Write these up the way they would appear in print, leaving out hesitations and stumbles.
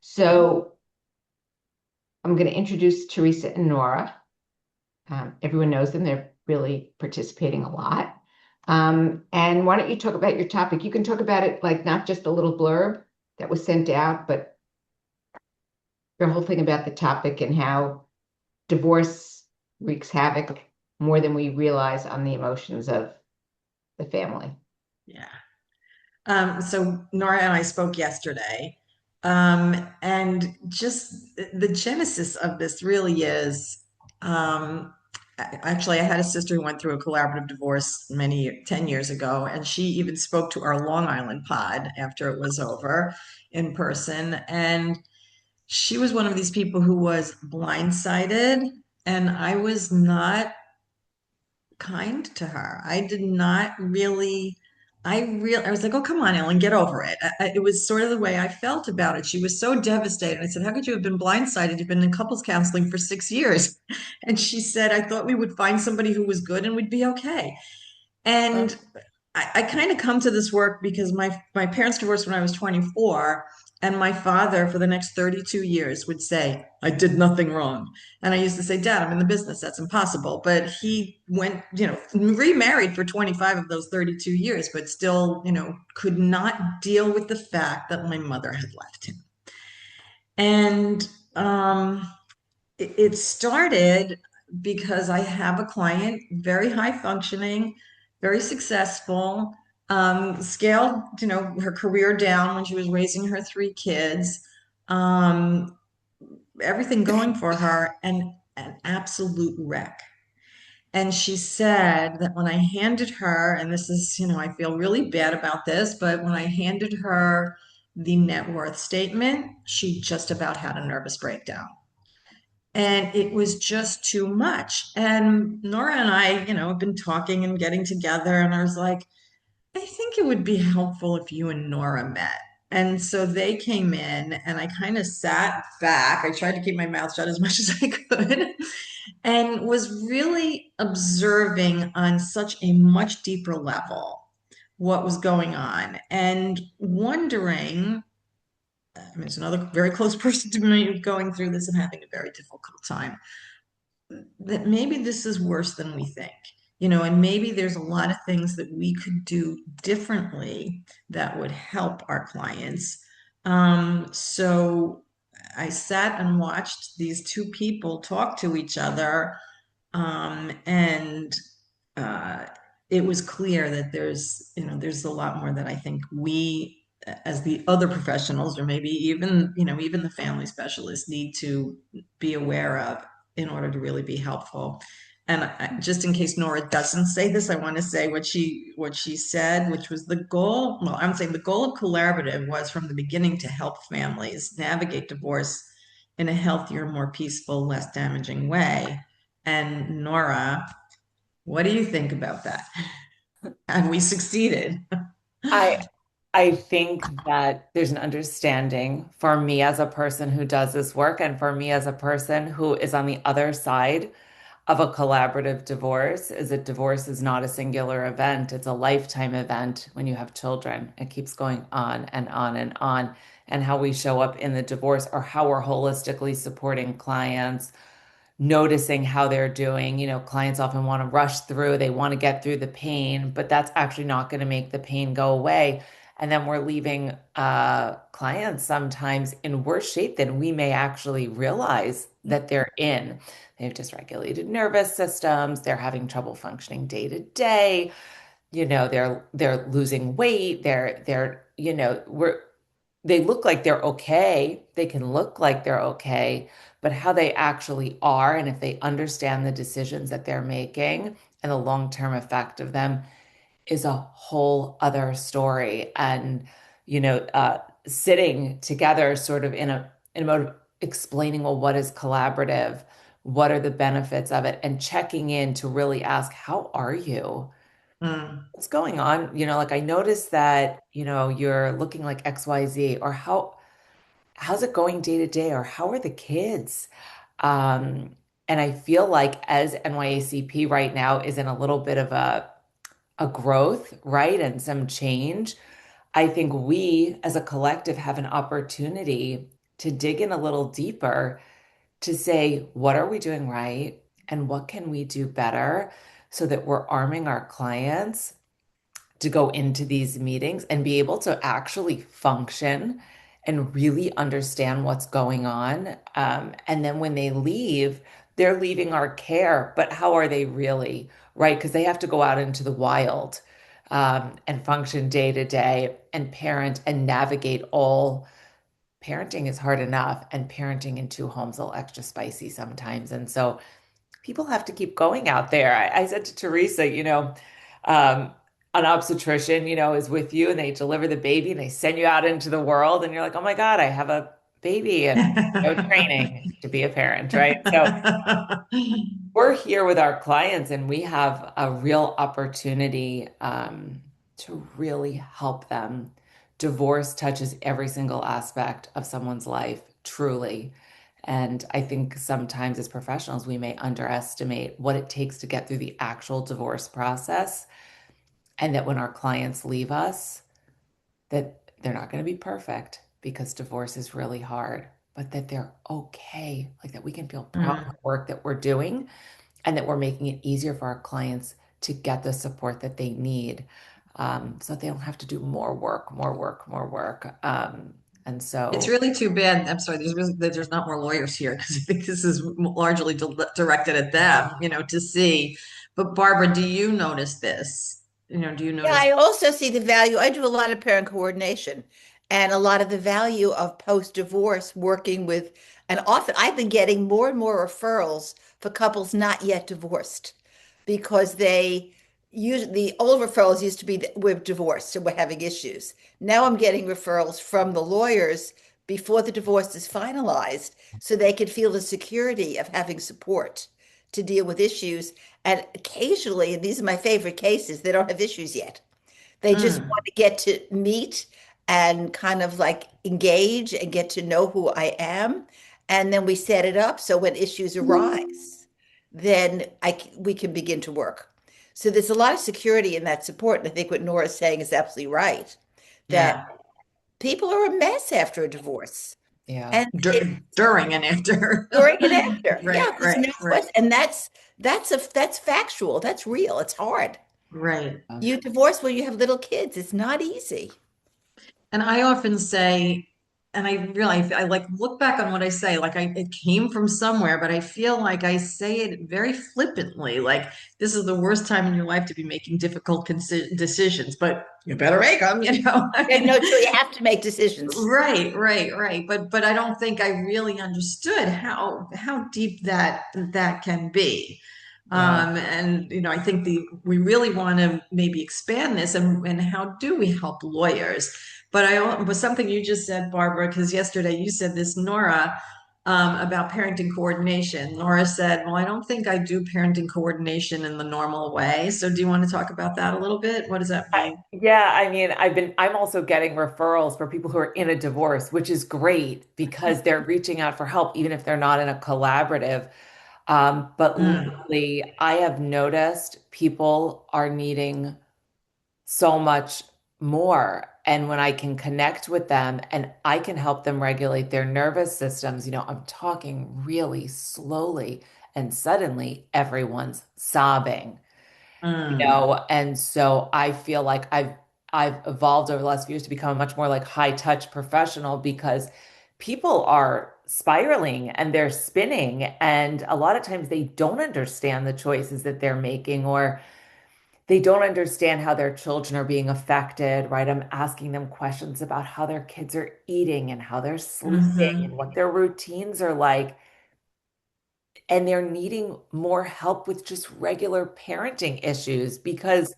So I'm going to introduce Teresa and Nora. Everyone knows them. They're really participating a lot. And why don't you talk about your topic? You can talk about it like not just a little blurb that was sent out, but your whole thing about the topic and how divorce wreaks havoc more than we realize on the emotions of the family. Yeah. So Nora and I spoke yesterday. And just the genesis of this really is actually, I had a sister who went through a collaborative divorce 10 years ago, and she even spoke to our Long Island pod after it was over in person. And she was one of these people who was blindsided, and I was not kind to her. I did not really, I was like, oh, come on, Ellen, get over it. It was sort of the way I felt about it. She was so devastated. I said, how could you have been blindsided? You've been in couples counseling for 6 years. And she said, I thought we would find somebody who was good and we'd be okay. And I kind of come to this work because my parents divorced when I was 24, and my father for the next 32 years would say, I did nothing wrong. And I used to say, Dad, I'm in the business. That's impossible. But he went, remarried for 25 of those 32 years, but still, could not deal with the fact that my mother had left him. And it started because I have a client, very high functioning, very successful, scaled, her career down when she was raising her three kids, um, everything going for her, and an absolute wreck. And she said that when I handed her, and this is, I feel really bad about this, but when I handed her the net worth statement, she just about had a nervous breakdown, and it was just too much. And Nora and I, have been talking and getting together, and I was like, I think it would be helpful if you and Nora met. And so they came in, and I kind of sat back. I tried to keep my mouth shut as much as I could and was really observing on such a much deeper level what was going on and wondering. I mean, it's another very close person to me going through this and having a very difficult time, that maybe this is worse than we think, and maybe there's a lot of things that we could do differently that would help our clients. So I sat and watched these two people talk to each other, and uh, it was clear that there's a lot more that I think we, as the other professionals, or maybe even the family specialists, need to be aware of in order to really be helpful. And just in case Nora doesn't say this, I want to say what she said, which was the goal. Well, I'm saying the goal of collaborative was from the beginning to help families navigate divorce in a healthier, more peaceful, less damaging way. And Nora, what do you think about that? And we succeeded. I I think that there's an understanding for me as a person who does this work and for me as a person who is on the other side of a collaborative divorce, is that divorce is not a singular event. It's a lifetime event when you have children. It keeps going on and on and on. And how we show up in the divorce or how we're holistically supporting clients, noticing how they're doing. Clients often want to rush through, they want to get through the pain, but that's actually not going to make the pain go away. And then we're leaving clients sometimes in worse shape than we may actually realize that they're in. They have dysregulated nervous systems, they're having trouble functioning day to day, they're losing weight, they look like they're okay. They can look like they're okay, but how they actually are, and if they understand the decisions that they're making and the long-term effect of them, is a whole other story. And, sitting together sort of in a mode of explaining, well, what is collaborative? What are the benefits of it? And checking in to really ask, how are you? Mm, What's going on? Like I noticed that, you're looking like XYZ, or how's it going day to day, or how are the kids? And I feel like as NYACP right now is in a little bit of a growth, right? And some change. I think we as a collective have an opportunity to dig in a little deeper to say, what are we doing right? And what can we do better so that we're arming our clients to go into these meetings and be able to actually function and really understand what's going on. And then when they leave, they're leaving our care, but how are they really, right? Because they have to go out into the wild and function day to day and parent and navigate all. Parenting is hard enough, and parenting in two homes a little extra spicy sometimes. And so people have to keep going out there. I said to Teresa, um, an obstetrician, is with you and they deliver the baby and they send you out into the world and you're like, oh my God, I have a baby and no training to be a parent, right? So we're here with our clients and we have a real opportunity to really help them. Divorce touches every single aspect of someone's life, truly. And I think sometimes as professionals, we may underestimate what it takes to get through the actual divorce process. And that when our clients leave us, that they're not going to be perfect because divorce is really hard, but that they're okay, like that we can feel proud of the work that we're doing and that we're making it easier for our clients to get the support that they need, so they don't have to do more work, more work, more work. And It's so, really too bad. I'm sorry, there's not more lawyers here because I think this is largely directed at them, to see. But Barbara, do you notice this? Do you Yeah, notice? I also see the value. I do a lot of parent coordination and a lot of the value of post-divorce working with, and often I've been getting more and more referrals for couples not yet divorced because they use the old referrals used to be that we're divorced and we're having issues. Now I'm getting referrals from the lawyers before the divorce is finalized so they can feel the security of having support to deal with issues. And occasionally, and these are my favorite cases, they don't have issues yet. They just Mm, want to get to meet and kind of like engage and get to know who I am. And then we set it up so when issues arise, then we can begin to work. So there's a lot of security in that support. And I think what Nora's saying is absolutely right, that yeah. people are a mess after a divorce. yeah. And it During and after. during and after. Right, Yeah, there's right, no right, question. And that's factual. That's real. It's hard. right. You divorce when you have little kids. It's not easy. And I often say, and I realize I like look back on what I say, like it came from somewhere, but I feel like I say it very flippantly, like this is the worst time in your life to be making difficult decisions, but you better make them, I You have mean, no choice. You have to make decisions. right, right, right. But I don't think I really understood how deep that can be. Yeah. And I think we really want to maybe expand this and how do we help lawyers? But I was something you just said, Barbara, because yesterday you said this, Nora, about parenting coordination. Nora said, "Well, I don't think I do parenting coordination in the normal way." So, do you want to talk about that a little bit? What does that mean? Yeah, I mean, I'm also getting referrals for people who are in a divorce, which is great because they're reaching out for help, even if they're not in a collaborative. But Mm, literally, I have noticed people are needing so much more. And when I can connect with them and I can help them regulate their nervous systems, I'm talking really slowly, and suddenly everyone's sobbing. mm, And so I feel like I've evolved over the last few years to become a much more like high touch professional because people are spiraling and they're spinning, and a lot of times they don't understand the choices that they're making, or they don't understand how their children are being affected, right? I'm asking them questions about how their kids are eating and how they're sleeping and hmm what their routines are like, and they're needing more help with just regular parenting issues because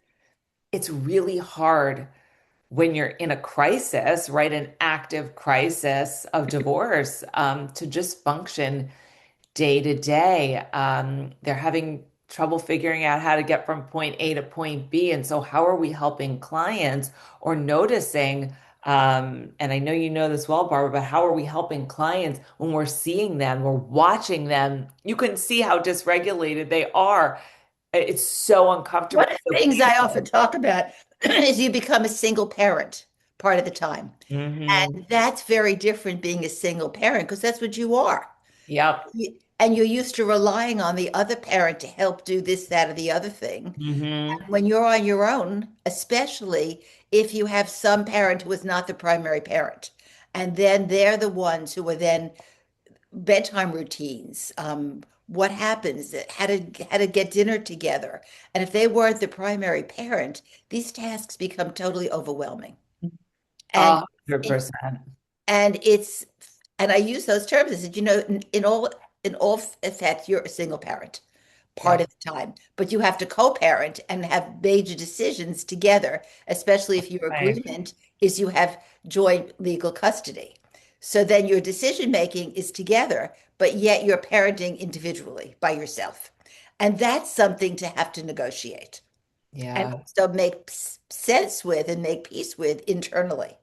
it's really hard when you're in a crisis, right? An active crisis of divorce, to just function day to day. They're having trouble figuring out how to get from point A to point B. And so, how are we helping clients or noticing? And I know you know this well, Barbara, but how are we helping clients when we're seeing them, we're watching them? You can see how dysregulated they are. It's so One uncomfortable. of the So things I often talk about is you become a single parent part of the time. Hmm. And that's very different being a single parent because that's what you are. Yep. And you're used to relying on the other parent to help do this, that, or the other thing. Hmm. When you're on your own, especially if you have some parent who is not the primary parent, and then they're the ones who are then bedtime routines, what happens, how to get dinner together. And if they weren't the primary parent, these tasks become totally overwhelming. And 100%. and it's and I use those terms. I said, in all effect, you're a single parent part Yep. of the time, but you have to co-parent and have major decisions together, especially if your Right. agreement is you have joint legal custody. So then your decision making is together, but yet you're parenting individually by yourself. And that's something to have to negotiate and Yeah. also make sense with and make peace with internally.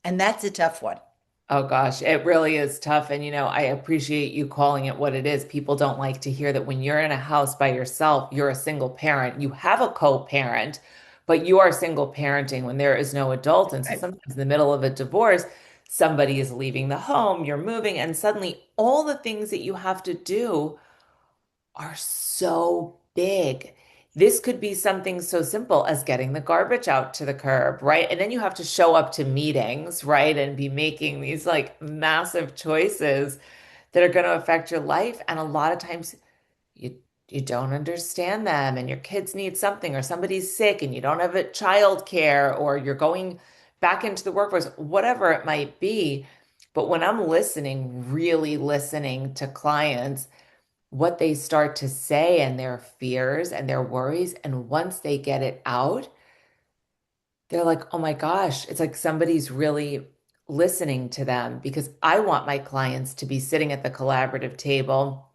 And that's a tough one. Oh gosh, it really is tough. And I appreciate you calling it what it is. People don't like to hear that when you're in a house by yourself, you're a single parent. You have a co-parent, but you are single parenting when there is no adult. And so Right. sometimes in the middle of a divorce, somebody is leaving the home, you're moving, and suddenly all the things that you have to do are so big. This could be something so simple as getting the garbage out to the curb, right? And then you have to show up to meetings, right? And be making these like massive choices that are going to affect your life. And a lot of times you you don't understand them and your kids need something or somebody's sick and you don't have a child care or you're going back into the workforce, whatever it might be. But when I'm listening, really listening to clients, what they start to say and their fears and their worries. And once they get it out, they're like, oh my gosh, it's like somebody's really listening to them because I want my clients to be sitting at the collaborative table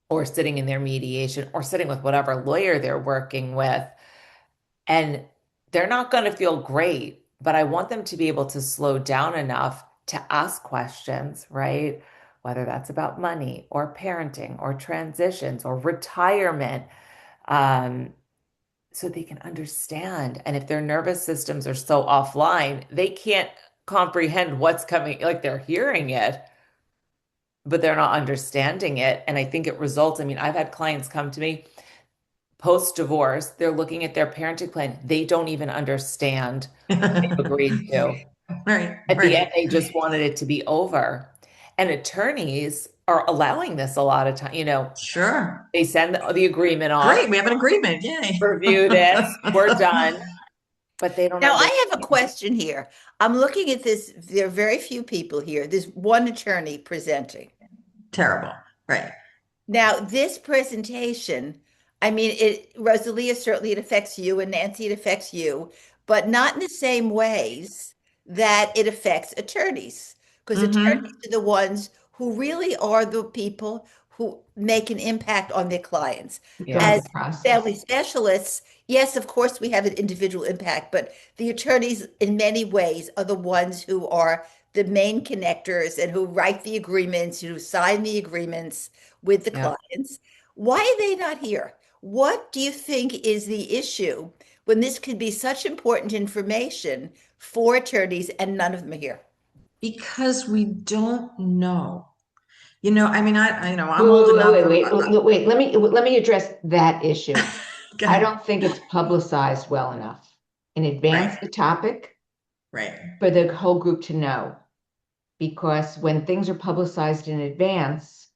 or sitting in their mediation or sitting with whatever lawyer they're working with. And they're not going to feel great, but I want them to be able to slow down enough to ask questions, right? Whether that's about money or parenting or transitions or retirement, um, so they can understand. And if their nervous systems are so offline, they can't comprehend what's coming, like they're hearing it, but they're not understanding it. And I think it results, I mean, I've had clients come to me post-divorce, they're looking at their parenting plan. They don't even understand what they've agreed to. Right, At the end, right. they just wanted it to be over. And attorneys are allowing this a lot of time. Sure. They send the agreement off, Great, we have an agreement. Yay. review this, we're done, but they don't Now, understand. I have a question here. I'm looking at this. There are very few people here. There's one attorney presenting. Terrible. Right. Now, this presentation, I mean, Rosalia, certainly it affects you, and Nancy, it affects you, but not in the same ways that it affects attorneys, because Mm-hmm. attorneys are the ones who really are the people who make an impact on their clients. Go Yeah. through As the process. family specialists, yes, of course, we have an individual impact, but the attorneys, in many ways, are the ones who are the main connectors and who write the agreements, who sign the agreements with the Yeah. clients. Why are they not here? What do you think is the issue when this could be such important information for attorneys and none of them are here? Because we don't know. I mean, I'm old Wait, enough. wait, wait, wait, wait, wait. Let me address that issue. Go I ahead. don't think it's publicized well enough in advance Right, the topic right. for the whole group to know. Because when things are publicized in advance,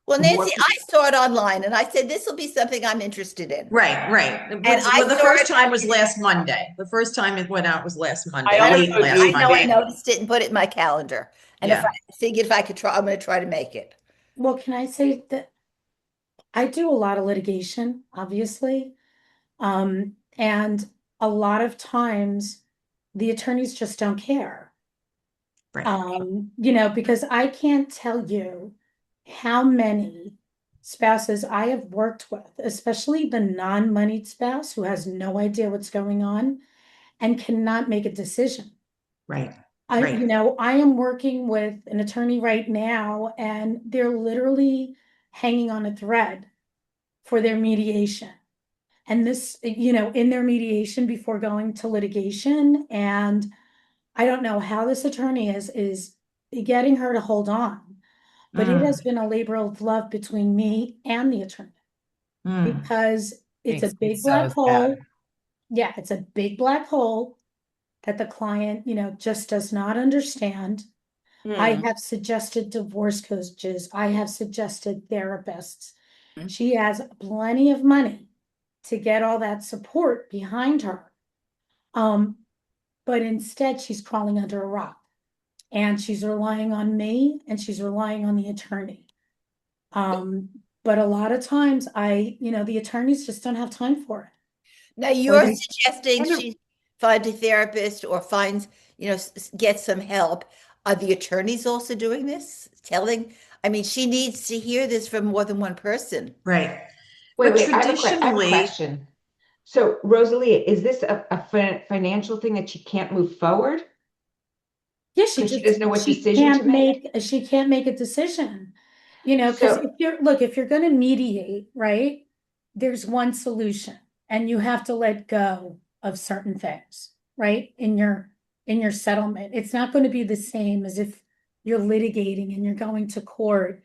Well, more Nancy, I saw it online and I said, this will be something I'm interested in. Right, right. And I Well, the saw first it time was last Monday. The first time it went out was last I Monday, I late also last do I know I Monday. noticed it and put it in my calendar. And if I Yeah. figured if I could try, I'm going to try to make it. Well, can I say that I do a lot of litigation, obviously. And a lot of times the attorneys just don't care. Right. Because I can't tell you how many spouses I have worked with, especially the non-moneyed spouse who has no idea what's going on and cannot make a decision. Right. I, Right. you know, I am working with an attorney right now, and they're literally hanging on a thread for their mediation. And this, in their mediation before going to litigation. And I don't know how this attorney is getting her to hold on, but it has been a labor of love between me and the attorney because it's a Makes me big so black sad. hole. Yeah, it's a big black hole that the client, just does not understand. I Hmm. have suggested divorce coaches. I have suggested therapists. Mm. She has plenty of money to get all that support behind her. But instead she's crawling under a rock and she's relying on me and she's relying on the attorney. But a lot of times the attorneys just don't have time for it. Now Or you're they suggesting she find a therapist or finds, get some help. Are the attorneys also doing this? I mean, she needs to hear this from more than one person. Right. Wait, But wait, I have a traditionally, question. So Rosalia, is this a financial thing that she can't move forward Yeah, because she doesn't know what she decision to make? can't make a decision. Because So, if you're gonna mediate, right, there's one solution and you have to let go of certain things, right? In your settlement. It's not going to be the same as if you're litigating and you're going to court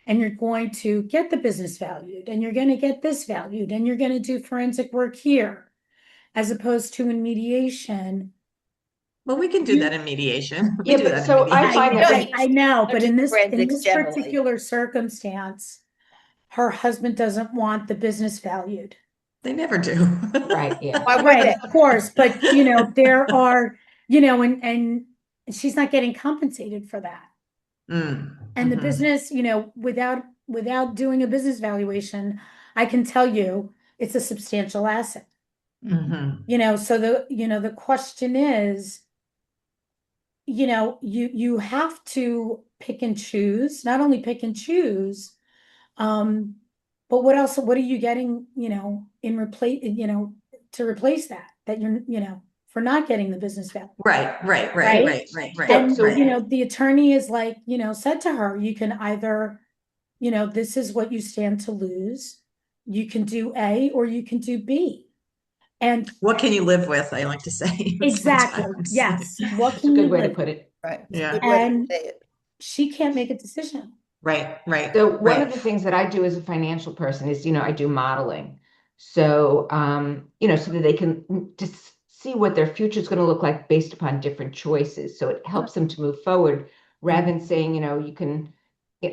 and you're going to get the business valued and you're going to get this valued and you're going to do forensic work here, as opposed to in mediation. well, we can do that in mediation. We yeah, do but that in so I mediation. find that when I know, Don't but do in forensics this generally. particular circumstance, her husband doesn't want the business valued. They never do. right, yeah. Why would Right, they? of course, but there are, and she's not getting compensated for that. And the Mhm. business, without doing a business valuation, I can tell you it's a substantial asset. Mhm. So the question is, you have to pick and choose, not only pick and choose, but what are you getting, to replace that you're, for not getting the business value. Right. Right. And, So the attorney is like, said to her, you can either, this is what you stand to lose. You can do A or you can do B. And What can you live with? I like to say exactly, sometimes. yes. What it's a can you good way to live put with? it. Right. It's a Yeah. good way to And say it. she can't make a decision. Right. So one of Right. the things that I do as a financial person is, I do modeling. So, so that they can just see what their future is going to look like based upon different choices. So it helps them to move forward rather than saying, you can,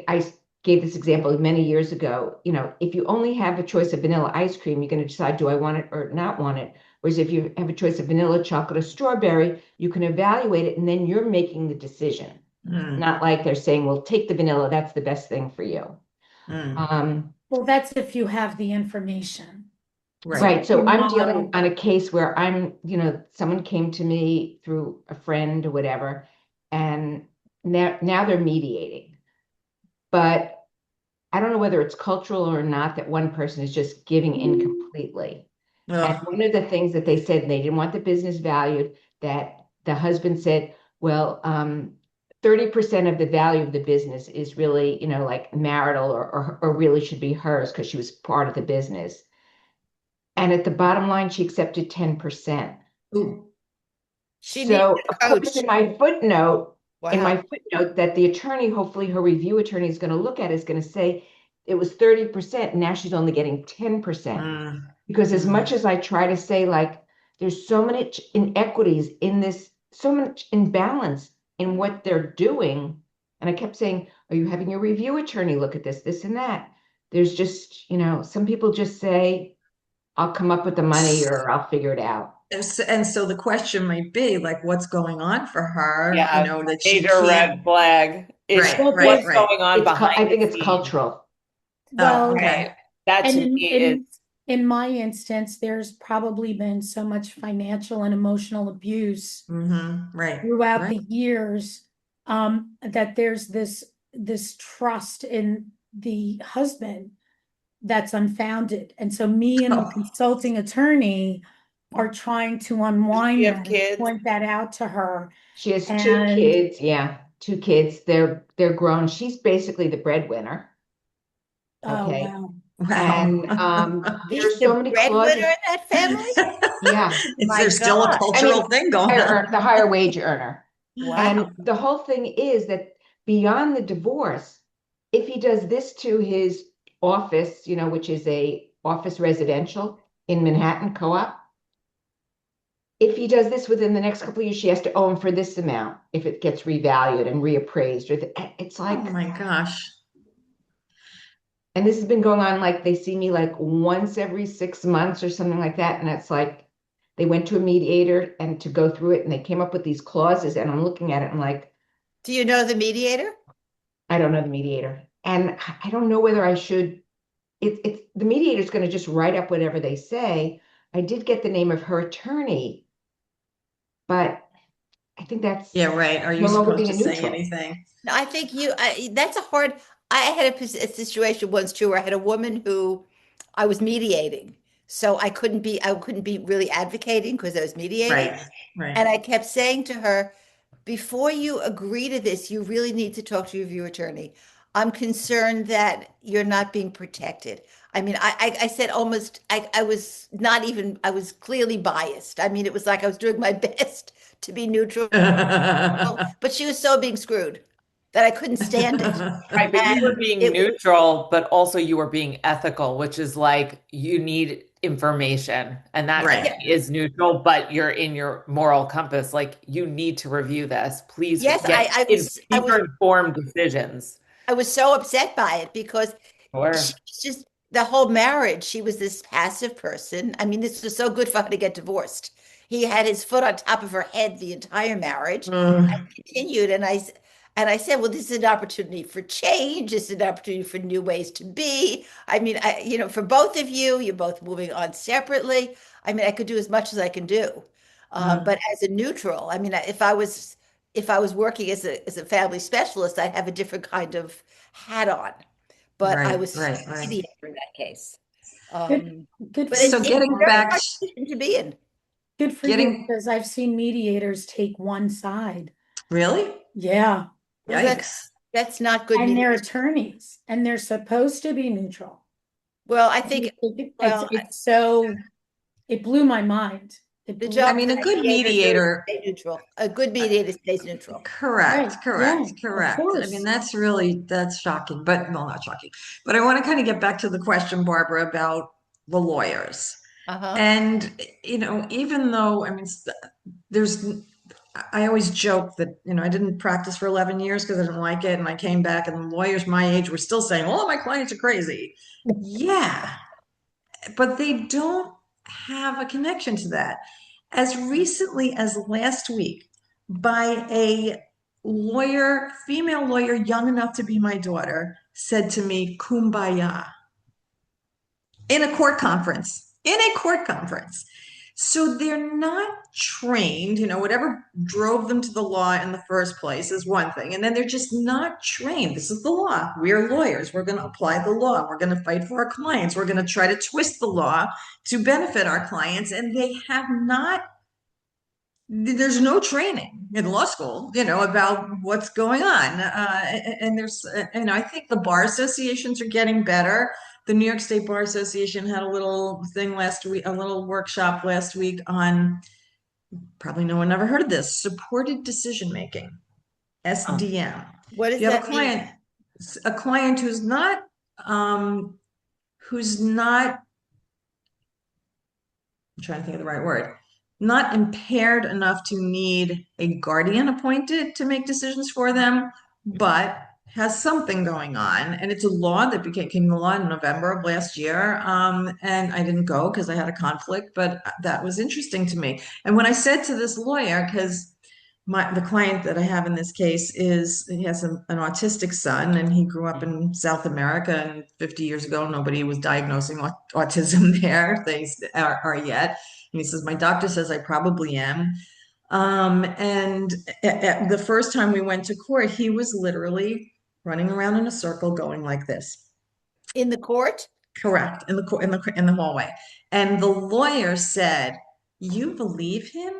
I gave this example many years ago, if you only have a choice of vanilla ice cream, you're going to decide, do I want it or not want it? Whereas if you have a choice of vanilla, chocolate, or strawberry, you can evaluate it and then you're making the decision. Not like they're saying, well, take the vanilla, that's the best thing for you. Well, that's if you have the information. Right. So Your I'm model. dealing on a case where someone came to me through a friend or whatever, and now they're mediating. But I don't know whether it's cultural or not that one person is just giving in completely. And one of the things that they said, they didn't want the business valued, that the husband said, well, 30% of the value of the business is really, like marital or really should be hers because she was part of the business. And at the bottom line, she accepted 10%. Ooh. She needs So a of course, coach. in my footnote, Wow. that the attorney, hopefully her review attorney is going to look at is going to say it was 30%. Now she's only getting 10%. Because as much as I try to say, like, there's so many inequities in this, so much imbalance in what they're doing. And I kept saying, are you having your review attorney look at this and that? There's just, some people just say, I'll come up with the money or I'll figure it out. And so the question might be like, what's going on for her? Yeah, That she major can't. red flag is Right. what's going on behind I think the it's scenes. cultural. Well, Okay. Right. That to and me is in my instance, there's probably been so much financial and emotional abuse Right. throughout the years, that there's this trust in the husband that's unfounded. And so me and the consulting attorney are trying to unwind you have that and kids. point that out to her. She has two And kids. Yeah, two kids. They're grown. She's basically the breadwinner. oh Okay. wow. And He's there's the so many breadwinner clauses. in that family? Yeah. Is My there still a God. cultural thing going on? The higher wage earner. Wow. And the whole thing is that beyond the divorce, if he does this to his office, which is a office residential in Manhattan Co-op, if he does this within the next couple of years, she has to owe him for this amount if it gets revalued and reappraised. It's Oh like, my gosh. and this has been going on, like they see me like once every 6 months or something like that. And it's like they went to a mediator and to go through it, and they came up with these clauses. And I'm looking at it, I'm like, Do you know the mediator? I don't know the mediator. And I don't know whether I should. It's the mediator's going to just write up whatever they say. I did get the name of her attorney, but I think that's Yeah, right. Are you no longer supposed to being say neutral. anything? No, I think that's a hard, I had a situation once too where I had a woman who I was mediating. So I couldn't be really advocating because I was mediating. Right, right. And I kept saying to her, before you agree to this, you really need to talk to your attorney. I'm concerned that you're not being protected. I mean, I said almost, I was not even, I was clearly biased. I mean, it was like I was doing my best to be neutral, but she was so being screwed that I couldn't stand it. Right, but you were And being it, neutral, but also you were being ethical, which is like you need information, and that Right. is neutral, but you're in your moral compass. Like you need to review this. Please yes, get these are informed decisions. I was so upset by it because Sure. she was just the whole marriage. She was this passive person. I mean, this was so good for her to get divorced. He had his foot on top of her head the entire marriage and continued. And I said, well, this is an opportunity for change. This is an opportunity for new ways to be. I mean, for both of you, you're both moving on separately. I mean, I could do as much as I can do. But as a neutral, I mean, if I was working as a family specialist, I'd have a different kind of hat on. But I Right, was right. mediator in that case. Good But for So you. it's a getting very back hard position to be in. Good for you, getting because I've seen mediators take one side. really? Yeah. Well, Yikes. that's not good And they're mediation. attorneys, and they're supposed to be neutral. Well, I think well, It's so, it blew my mind. It the blew, job I mean, of a good mediator is mediator, to stay neutral. A good mediator stays neutral. correct, right, correct, yeah, of correct. I mean, course. that's shocking, but well, not shocking. But I want to kind of get back to the question, Barbara, about the lawyers. Uh-huh. And, even though, I mean, there's, I always joke that, I didn't practice for 11 years because I didn't like it. And I came back and lawyers my age were still saying, oh, my clients are crazy. Yeah, but they don't have a connection to that. As recently as last week, by a lawyer, female lawyer, young enough to be my daughter, said to me, Kumbaya, in a court conference, So they're not trained, whatever drove them to the law in the first place is one thing. And then they're just not trained. This is the law. We're lawyers. We're going to apply the law. We're going to fight for our clients. We're going to try to twist the law to benefit our clients. And they have not, there's no training in law school, about what's going on. And I think the bar associations are getting better. The New York State Bar Association had a little thing last week, a little workshop last week on, probably no one ever heard of this, supported decision making, SDM. What does You have that mean? a client who's not, I'm trying to think of the right word, not impaired enough to need a guardian appointed to make decisions for them, but has something going on. And it's a law that became the law in November of last year. And I didn't go because I had a conflict, but that was interesting to me. And when I said to this lawyer, because the client that I have in this case he has an autistic son, and he grew up in South America, and 50 years ago, nobody was diagnosing autism there. They are yet. And he says, my doctor says I probably am. And at the first time we went to court, he was literally running around in a circle going like this. In the court? Correct. In the hallway. And the lawyer said, you believe him?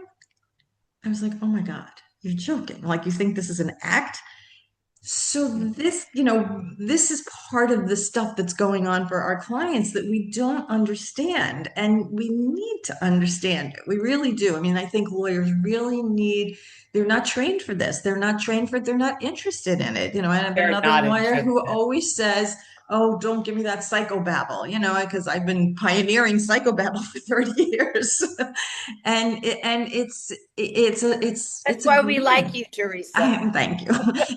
I was like, oh my God, you're joking. Like, you think this is an act? So this, this is part of the stuff that's going on for our clients that we don't understand, and we need to understand it. We really do. I mean, I think lawyers really need, they're not trained for this. They're not trained for it. They're not interested in it. And I have They're another not lawyer interested. who always says, "Oh, don't give me that psychobabble," because I've been pioneering psychobabble for 30 years. And That's it's a why we grind. like you, Teresa. Thank you.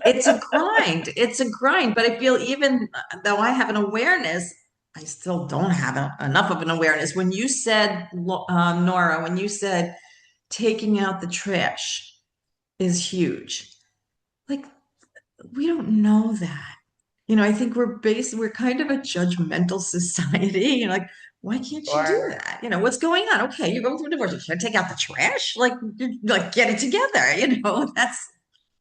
It's a grind. It's a grind. But I feel even though I have an awareness, I still don't have enough of an awareness. When you said, Nora, when you said taking out the trash is huge, like we don't know that. I think we're kind of a judgmental society. Like, why can't you do Or that? What's going on? Okay, you're going through a divorce. Should I take out the trash? Like get it together.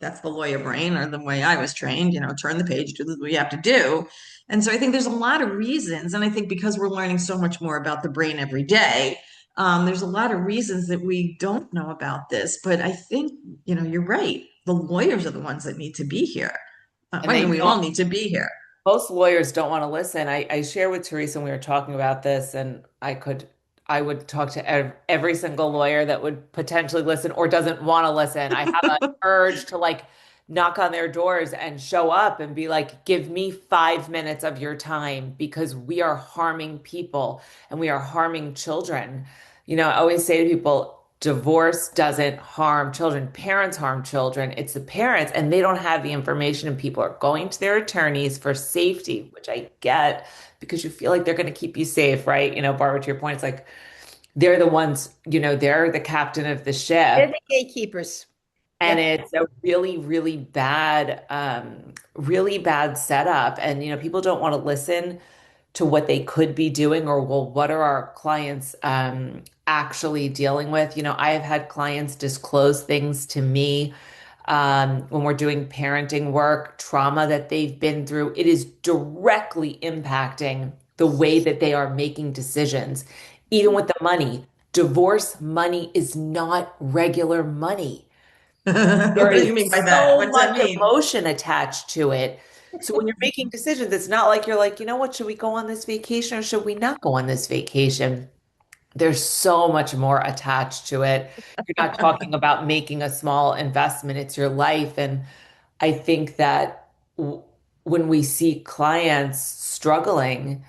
That's the lawyer brain, or the way I was trained, turn the page, do what you have to do. And so I think there's a lot of reasons. And I think because we're learning so much more about the brain every day, there's a lot of reasons that we don't know about this. But I think, you're right. The lawyers are the ones that need to be here. and I they mean, we don't. all need to be here. Most lawyers don't want to listen. I share with Teresa, and we were talking about this, and I would talk to every single lawyer that would potentially listen or doesn't want to listen. I have an urge to like knock on their doors and show up and be like, give me 5 minutes of your time because we are harming people and we are harming children. I always say to people, divorce doesn't harm children. Parents harm children. It's the parents, and they don't have the information, and people are going to their attorneys for safety, which I get because you feel like they're going to keep you safe, right? Barbara, to your point, it's like they're the ones, they're the captain of the They're ship. the gatekeepers. And Yep. it's a really, really bad setup. And, people don't want to listen to what they could be doing or, well, what are our clients actually dealing with? I have had clients disclose things to me when we're doing parenting work, trauma that they've been through. It is directly impacting the way that they are making decisions, even with the money. Divorce money is not regular money. There What do is you mean by that? so What's that much mean? emotion attached to it. So when you're making decisions, it's not like you're like, what, should we go on this vacation or should we not go on this vacation? There's so much more attached to it. You're not talking about making a small investment, it's your life. And I think that when we see clients struggling,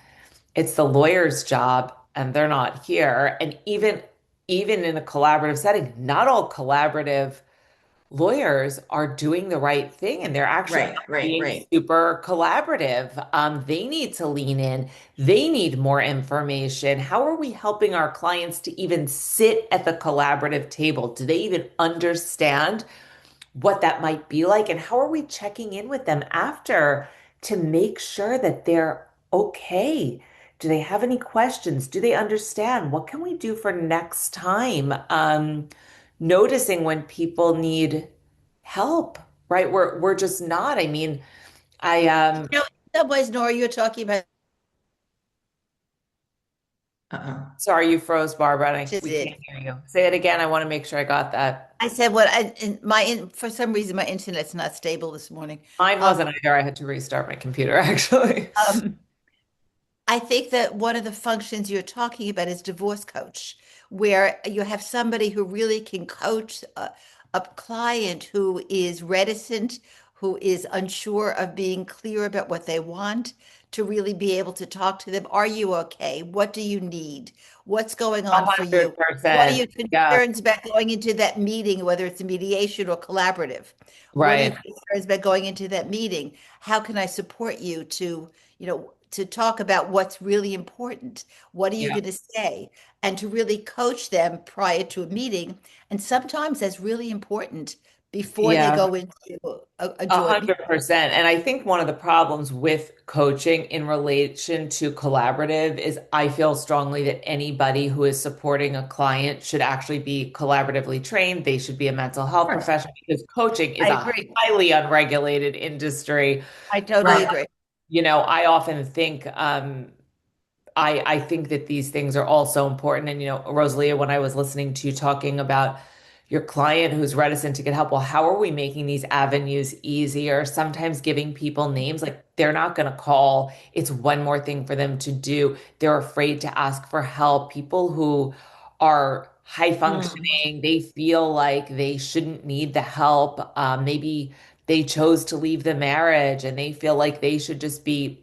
it's the lawyer's job and they're not here. And even in a collaborative setting, not all collaborative lawyers are doing the right thing and they're actually Right, right, being right. super collaborative. They need to lean in. They need more information. How are we helping our clients to even sit at the collaborative table? Do they even understand what that might be like? And how are we checking in with them after to make sure that they're okay? Do they have any questions? Do they understand? What can we do for next time? Noticing when people need help, right? We're just not. I mean, I In some ways, Nora, you're talking about Uh-uh. sorry you froze, Barbara, and just we it. can't hear you. Say it again. I want to make sure I got that. I said what I in my in for some reason my internet's not stable this morning. Mine Um, wasn't either. I had to restart my computer actually. um, I think that one of the functions you're talking about is divorce coach, where you have somebody who really can coach a client who is reticent, who is unsure of being clear about what they want, to really be able to talk to them. Are you okay? What do you need? What's going A on for hundred you? What are percent. your Yeah, concerns about going into that meeting, whether it's a mediation or collaborative? What are your right. concerns about going into that meeting? How can I support you to talk about what's really important? What are you Yeah. going to say? And to really coach them prior to a meeting. And sometimes that's really important before they Yeah. go into a A joint meeting. hundred percent. And I think one of the problems with coaching in relation to collaborative is I feel strongly that anybody who is supporting a client should actually be collaboratively trained. They should be a mental Of health course. professional because coaching is I a agree. highly unregulated industry. I totally Right. agree. I often think I think that these things are all so important. And Rosalia, when I was listening to you talking about your client who's reticent to get help, well, how are we making these avenues easier? Sometimes giving people names, like they're not going to call. It's one more thing for them to do. They're afraid to ask for help. People who are high functioning, they feel like they shouldn't need the help. Maybe they chose to leave the marriage and they feel like they should just be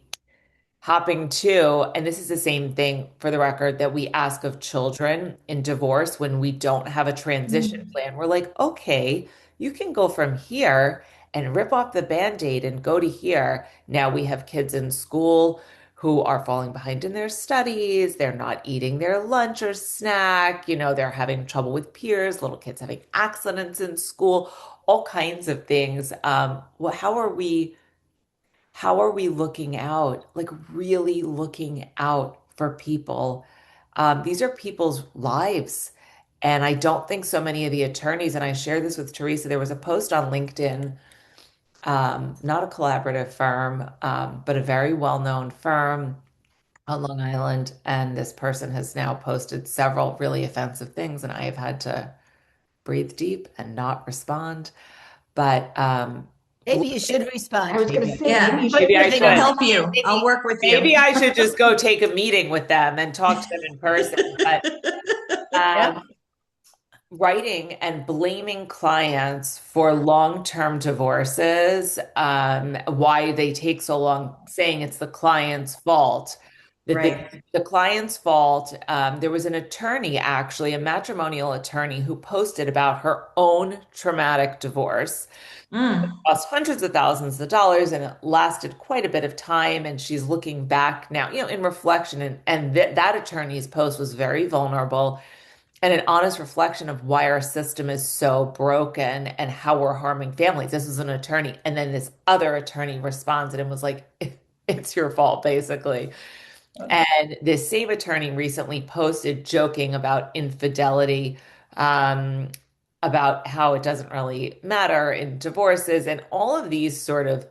hopping to, and this is the same thing for the record that we ask of children in divorce when we don't have a transition Mm. plan. We're like, okay, you can go from here and rip off the band-aid and go to here. Now we have kids in school who are falling behind in their studies. They're not eating their lunch or snack. They're having trouble with peers, little kids having accidents in school, all kinds of things. Well, how are we looking out, like really looking out for people? These are people's lives. And I don't think so many of the attorneys, and I shared this with Teresa, there was a post on LinkedIn, not a collaborative firm, but a very well-known firm on Long Island. And this person has now posted several really offensive things, and I have had to breathe deep and not respond. But Maybe you should I respond. was going to say, maybe Yeah, you but should maybe I respond. I'll should. help you. I'll work with you. Maybe I should just go take a meeting with them and talk to them in person. But Yeah. writing and blaming clients for long-term divorces, why they take so long, saying it's the client's fault. That Right. the client's fault. There was an attorney, actually, a matrimonial attorney, who posted about her own traumatic divorce. Mm. Cost hundreds of thousands of dollars, and it lasted quite a bit of time. And she's looking back now, in reflection, and that attorney's post was very vulnerable and an honest reflection of why our system is so broken and how we're harming families. This was an attorney, and then this other attorney responded and was like, "It's your fault," basically. And this same attorney recently posted joking about infidelity, um, about how it doesn't really matter in divorces and all of these sort of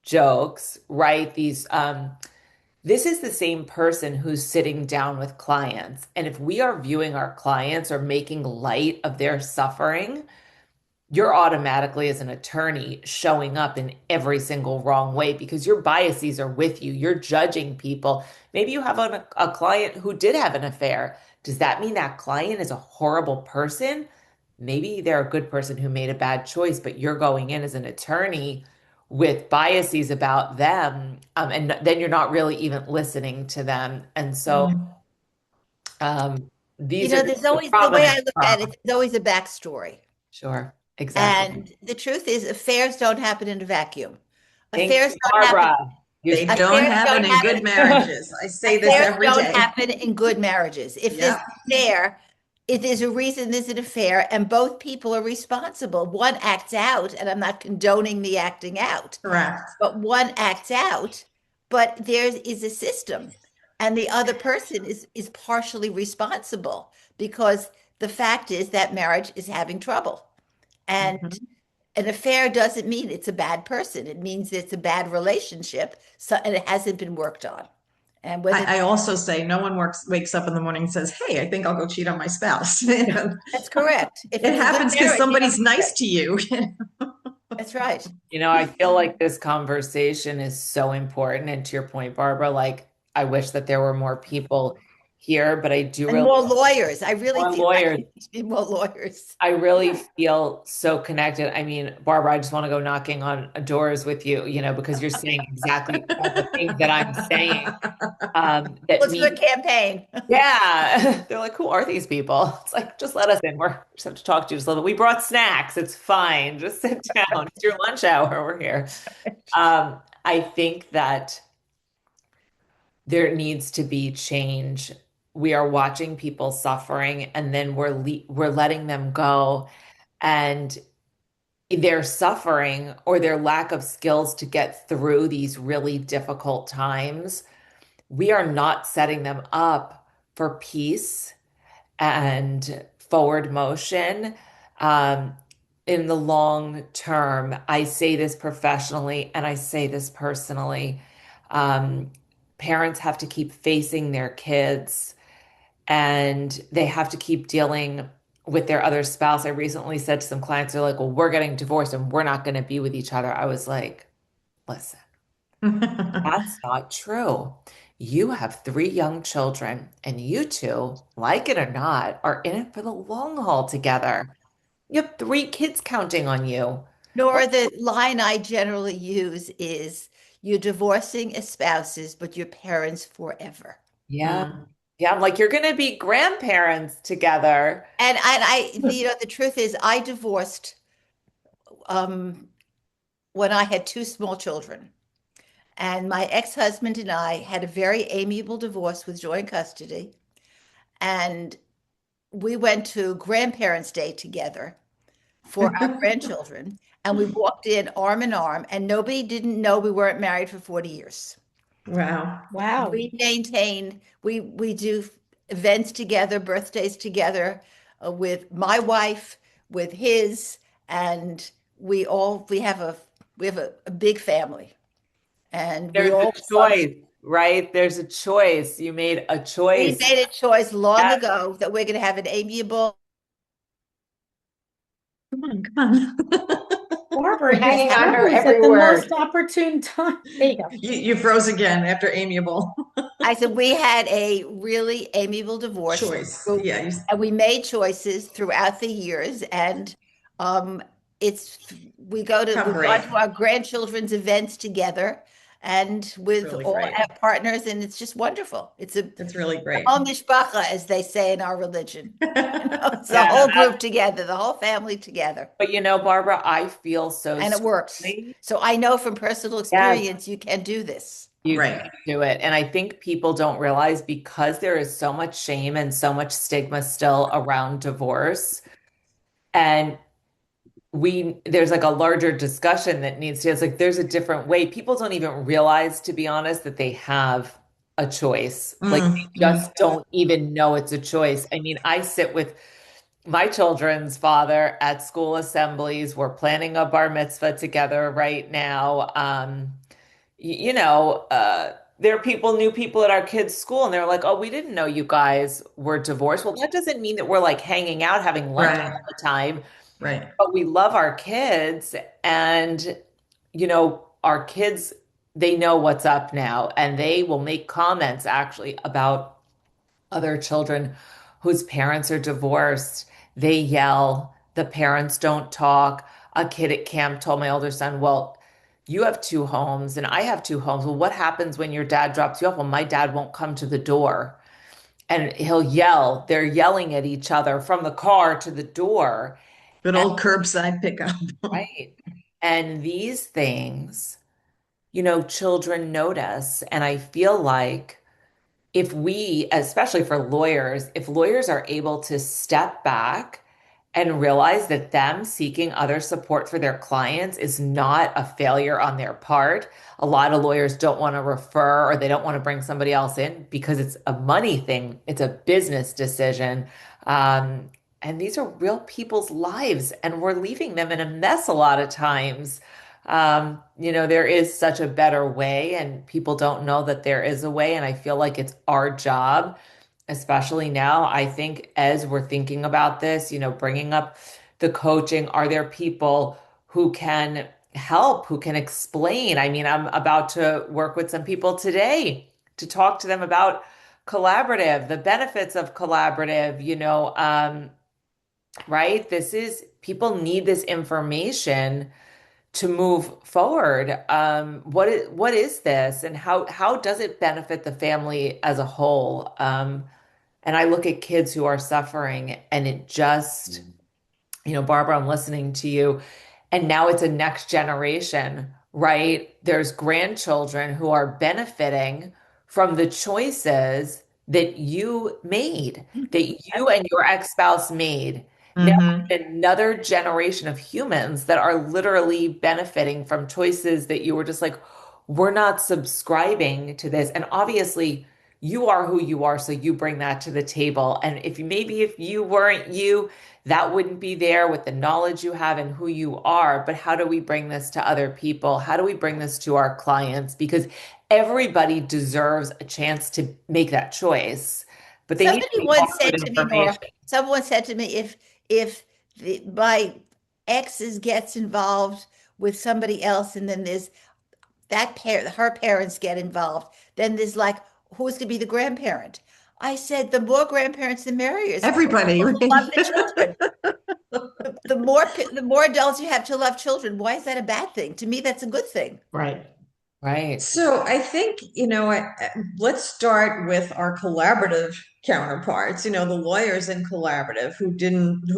jokes, right? This is the same person who's sitting down with clients. And if we are viewing our clients or making light of their suffering, you're automatically, as an attorney, showing up in every single wrong way because your biases are with you. You're judging people. Maybe you have a client who did have an affair. Does that mean that client is a horrible person? Maybe they're a good person who made a bad choice, but you're going in as an attorney with biases about them, and then you're not really even listening to them. And so Mm. these are There's the always, the way prominent I look at it, problems. there's always a backstory. Sure, exactly. And the truth is, affairs don't happen in a vacuum. Thank Affairs you, don't happen. Barbara. They You're don't Affairs happen don't in good happen. marriages. I say this Affairs every don't day. happen in good marriages. If there's Yep. an affair, if there's a reason there's an affair, and both people are responsible. One acts out, and I'm not condoning the acting out, Correct. but one acts out, but there is a system, and the other person is partially responsible because the fact is that marriage is having trouble. And Mhm. an affair doesn't mean it's a bad person. It means it's a bad relationship, so and it hasn't been worked on. And whether I also say no one wakes up in the morning and says, "Hey, I think I'll go cheat on my spouse." that's correct. If It it's a good happens because marriage, somebody's nice to you. that's right. I feel like this conversation is so important. And to your point, Barbara, like I wish that there were more people here, but I do And really more lawyers. I really more feel like lawyers. there needs to be more lawyers. I really feel so connected. I mean, Barbara, I just want to go knocking on doors with you, because you're saying exactly all the things that I'm saying. That Let's do a mean, campaign. yeah, they're like, who are these people? It's like, just let us in. We just have to talk to you just a little bit. We brought snacks. It's fine. Just sit down. It's your lunch hour. We're here. I think that there needs to be change. We are watching people suffering, and then we're letting them go, and their suffering or their lack of skills to get through these really difficult times, we are not setting them up for peace and forward motion, um, in the long term. I say this professionally and I say this personally. Um, Parents have to keep facing their kids, and they have to keep dealing with their other spouse. I recently said to some clients, they're like, well, we're getting divorced and we're not going to be with each other. I was like, listen, that's not true. You have three young children, and you two, like it or not, are in it for the long haul together. You have three kids counting on you. Nor the line I generally use is you're divorcing as spouses, but you're parents forever. Yeah. Yeah. I'm like, you're going to be grandparents together. And the truth is, I divorced um, when I had two small children. And my ex-husband and I had a very amiable divorce with joint custody. And we went to Grandparents' Day together for our grandchildren. And we walked in arm in arm, and nobody didn't know we weren't married for 40 years. Wow. Wow. We do events together, birthdays together, with my wife, with his, and we have a big family, and we There's all a choice, right? There's a choice. You made a we choice. made a choice long Yeah. ago that we're going to have an amiable. Come on, come on. Barbara, We're hanging you on her froze at every the word. most opportune time. There you go. You froze again after amiable I said we had a really amiable divorce, choice. Yeah, and we made choices throughout the years, and um, we've gone to our grandchildren's events together, and with really all great. our partners, and it's just wonderful. It's really great. All mishpacha, as they say in our religion. It's the Yeah, whole group together, the whole family together, But Barbara, I feel so and it works. strongly. So I know from personal experience you can do this. You Right. can do it. And I think people don't realize, because there is so much shame and so much stigma still around divorce. And there's like a larger discussion that needs to, it's like there's a different way. People don't even realize, to be honest, that they have a choice. Like they just don't even know it's a choice. I mean, I sit with my children's father at school assemblies. We're planning a bar mitzvah together right now. There are new people at our kids' school, and they're like, oh, we didn't know you guys were divorced. Well, that doesn't mean that we're like hanging out, having lunch Right. all the time, Right. but we love our kids. And, our kids, they know what's up now, and they will make comments actually about other children whose parents are divorced. They yell, the parents don't talk. A kid at camp told my older son, well, you have two homes and I have two homes. Well, what happens when your dad drops you off? Well, my dad won't come to the door. And he'll yell. They're yelling at each other from the car to the door. Good old curbside pickup. Right. And these things, children notice. And I feel like if we, especially for lawyers, if lawyers are able to step back and realize that them seeking other support for their clients is not a failure on their part. A lot of lawyers don't want to refer, or they don't want to bring somebody else in because it's a money thing. It's a business decision. And these are real people's lives, and we're leaving them in a mess a lot of times. There is such a better way, and people don't know that there is a way. And I feel like it's our job, especially now. I think as we're thinking about this, bringing up the coaching, are there people who can help, who can explain? I mean, I'm about to work with some people today to talk to them about collaborative, the benefits of collaborative, right? People need this information to move forward. What is this, and how does it benefit the family as a whole? And I look at kids who are suffering, and it just, Barbara, I'm listening to you, and now it's a next generation, right? There's grandchildren who are benefiting from the choices that you made, that you and your ex-spouse made. Now, another generation of humans that are literally benefiting from choices that you were just like, we're not subscribing to this. And obviously, you are who you are, so you bring that to the table. And if you weren't you, that wouldn't be there with the knowledge you have and who you are. But how do we bring this to other people? How do we bring this to our clients? Because everybody deserves a chance to make that choice. But they need to be Someone offered information. Someone said to me, if my exes gets involved with somebody else, and then there's that parent, her parents get involved, then there's like, who's going to be the grandparent? I said, the more grandparents, the merrier. Everybody, Love right? the children. The more adults you have to love children. Why is that a bad thing? To me, that's a good thing. Right. Right. So I think, let's start with our collaborative counterparts, the lawyers in collaborative who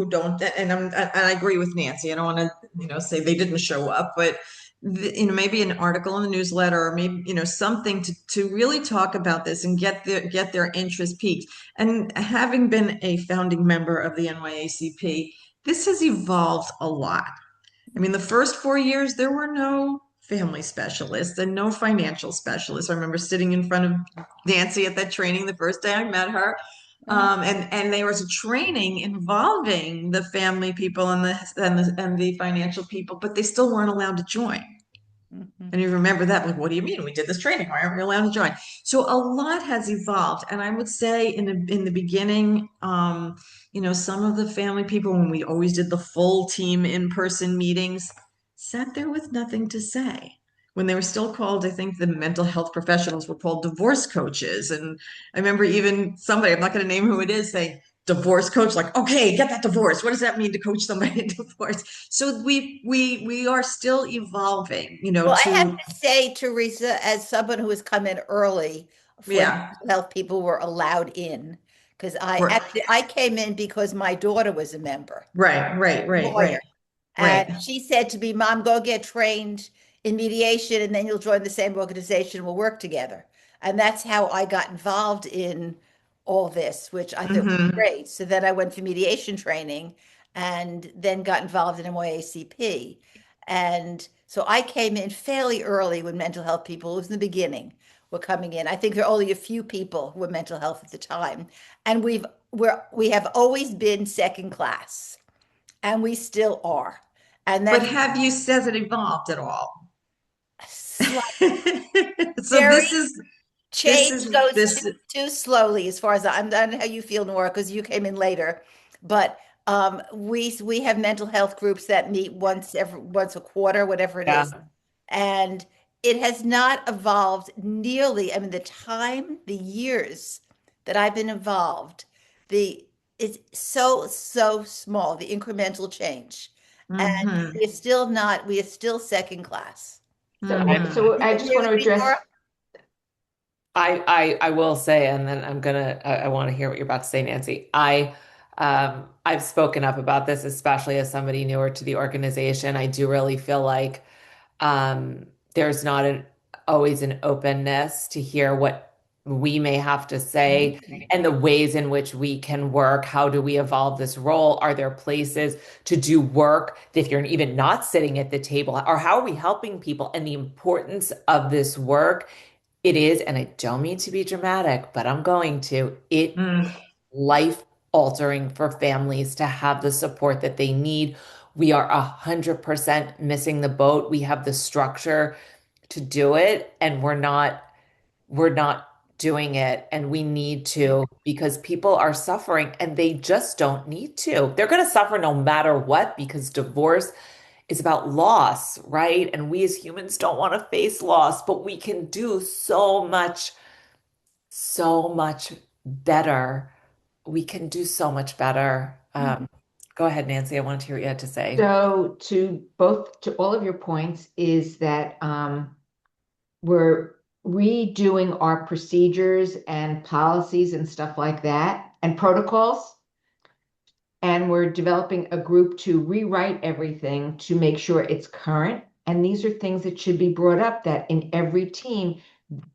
don't, and I agree with Nancy. I don't want to, say they didn't show up, but maybe an article in the newsletter, or maybe, something to really talk about this and get their interest piqued. And having been a founding member of the NYACP, this has evolved a lot. I mean, the first 4 years, there were no family specialists and no financial specialists. I remember sitting in front of Nancy at that training the first day I met her. And there was a training involving the family people and the financial people, but they still weren't allowed to join. And you remember that, like, what do you mean? We did this training. Why aren't we allowed to join? So a lot has evolved. And I would say in the beginning, some of the family people, when we always did the full team in-person meetings, sat there with nothing to say. When they were still called, I think the mental health professionals were called divorce coaches. And I remember even somebody, I'm not going to name who it is, saying, divorce coach, like, okay, get that divorce. What does that mean to coach somebody in divorce? So we are still evolving, Well, I have to say, Teresa, as someone who has come in early, when Yeah. mental health people were allowed in, because Right. I came in because my daughter was a member, Right, lawyer, right. and she said to me, "Mom, go get trained in mediation, and then you'll join the same organization. We'll work together." And that's how I got involved in all this, which I thought was Mhm. great. So then I went for mediation training, and then got involved in NYACP. And so I came in fairly early when mental health people, it was in the beginning, were coming in. I think there are only a few people who were mental health at the time. And we have always been second class, and we still are. And But that's have you says it evolved at all? So very this change is goes this too slowly, as far as I don't know how you feel, Nora, because you came in later. But we have mental health groups that meet once a quarter, whatever it Yeah. is. And it has not evolved nearly. I mean, the years that I've been involved, it's so small, the incremental change. And Mhm. we are still second class. So, Mhm. so I You just agree want to with me, address, Nora? I will say, and then I want to hear what you're about to say, Nancy. I've spoken up about this, especially as somebody newer to the organization. I do really feel like there's not always an openness to hear what we may have to say and the ways in which we can work. How do we evolve this role? Are there places to do work if you're even not sitting at the table? Or how are we helping people? And the importance of this work, it is, and I don't mean to be dramatic, but I'm going to, it Mm. life altering for families to have the support that they need. We are 100% missing the boat. We have the structure to do it, and we're not doing it, and we need to, because people are suffering and they just don't need to. They're going to suffer no matter what, because divorce is about loss, right? And we as humans don't want to face loss, but we can do so much better. We can do so much better. Go ahead, Nancy. I wanted to hear what you had to say. so to all of your points is that we're redoing our procedures and policies and stuff like that and protocols. And we're developing a group to rewrite everything to make sure it's current. And these are things that should be brought up, that in every team,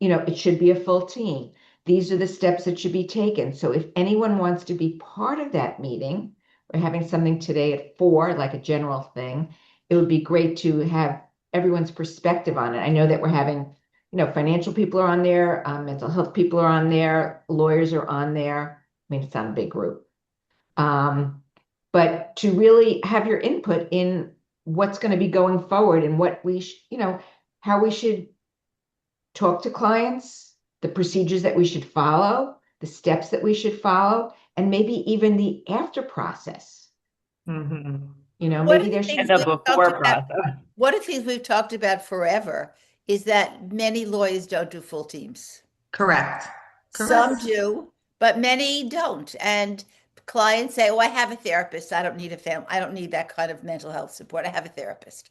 it should be a full team. These are the steps that should be taken. So if anyone wants to be part of that meeting, we're having something today at 4, like a general thing. It would be great to have everyone's perspective on it. I know that we're having, financial people are on there, mental health people are on there, lawyers are on there. I mean, it's not a big group. But to really have your input in what's going to be going forward and what how we should talk to clients, the procedures that we should follow, the steps that we should follow, and maybe even the after process. Mhm. You know, One maybe of the there should And things be. the we've talked before about, process. one of the things we've talked about forever is that many lawyers don't do full teams. Correct. Some Correct. do, but many don't. And clients say, "Oh, I have a therapist. I don't need a family. I don't need that kind of mental health support. I have a therapist."